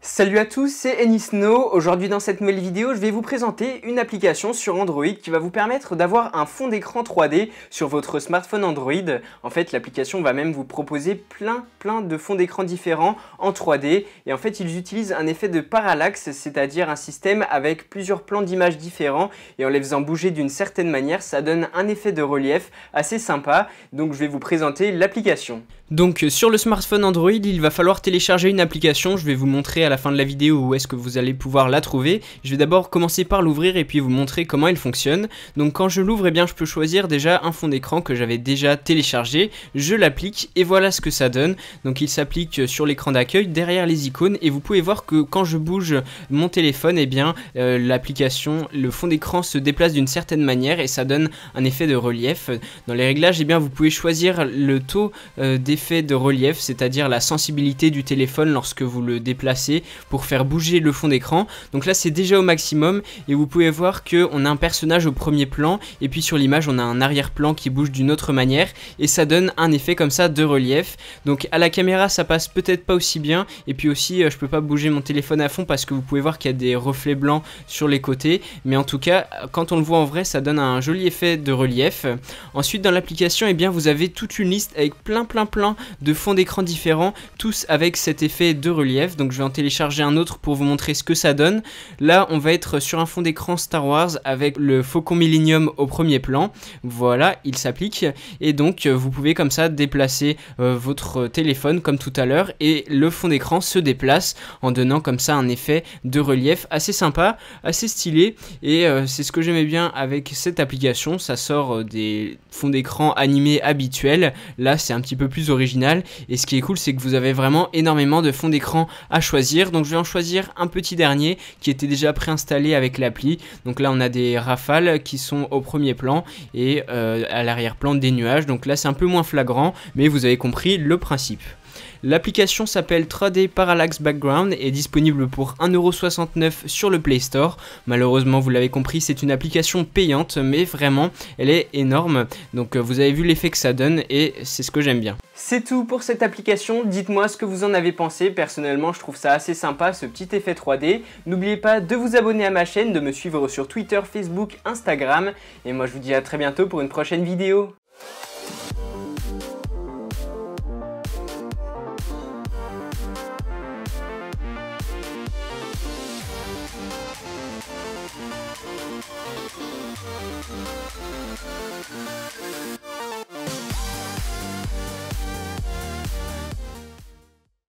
Salut à tous, c'est Enisno. Aujourd'hui dans cette nouvelle vidéo, je vais vous présenter une application sur Android qui va vous permettre d'avoir un fond d'écran 3D sur votre smartphone Android. En fait, l'application va même vous proposer plein de fonds d'écran différents en 3D. Et en fait, ils utilisent un effet de parallaxe, c'est-à-dire un système avec plusieurs plans d'images différents. Et en les faisant bouger d'une certaine manière, ça donne un effet de relief assez sympa. Donc je vais vous présenter l'application. Donc sur le smartphone Android, il va falloir télécharger une application. Je vais vous montrer à la fin de la vidéo où est-ce que vous allez pouvoir la trouver. Je vais d'abord commencer par l'ouvrir et puis vous montrer comment elle fonctionne. Donc quand je l'ouvre, eh bien je peux choisir déjà un fond d'écran que j'avais déjà téléchargé. Je l'applique et voilà ce que ça donne. Donc il s'applique sur l'écran d'accueil derrière les icônes et vous pouvez voir que quand je bouge mon téléphone, eh bien l'application, le fond d'écran se déplace d'une certaine manière et ça donne un effet de relief. Dans les réglages, eh bien vous pouvez choisir le taux d'effet de relief, c'est-à-dire la sensibilité du téléphone lorsque vous le déplacez pour faire bouger le fond d'écran. Donc là c'est déjà au maximum et vous pouvez voir qu'on a un personnage au premier plan et puis sur l'image on a un arrière-plan qui bouge d'une autre manière et ça donne un effet comme ça de relief. Donc à la caméra ça passe peut-être pas aussi bien et puis aussi je peux pas bouger mon téléphone à fond parce que vous pouvez voir qu'il y a des reflets blancs sur les côtés, mais en tout cas quand on le voit en vrai ça donne un joli effet de relief. Ensuite dans l'application, eh bien vous avez toute une liste avec plein de fonds d'écran différents, tous avec cet effet de relief. Donc je vais en télécharger un autre pour vous montrer ce que ça donne. Là on va être sur un fond d'écran Star Wars avec le Faucon Millenium au premier plan. Voilà, il s'applique et donc vous pouvez comme ça déplacer votre téléphone comme tout à l'heure et le fond d'écran se déplace en donnant comme ça un effet de relief assez sympa, assez stylé et c'est ce que j'aimais bien avec cette application. Ça sort des fonds d'écran animés habituels. Là c'est un petit peu plus original et ce qui est cool c'est que vous avez vraiment énormément de fonds d'écran à choisir. Donc je vais en choisir un petit dernier qui était déjà préinstallé avec l'appli. Donc là on a des rafales qui sont au premier plan et à l'arrière-plan des nuages. Donc là c'est un peu moins flagrant mais vous avez compris le principe. L'application s'appelle 3D Parallax Background et est disponible pour 1,69€ sur le Play Store. Malheureusement, vous l'avez compris, c'est une application payante, mais vraiment, elle est énorme. Donc vous avez vu l'effet que ça donne et c'est ce que j'aime bien. C'est tout pour cette application, dites-moi ce que vous en avez pensé. Personnellement, je trouve ça assez sympa, ce petit effet 3D. N'oubliez pas de vous abonner à ma chaîne, de me suivre sur Twitter, Facebook, Instagram. Et moi, je vous dis à très bientôt pour une prochaine vidéo.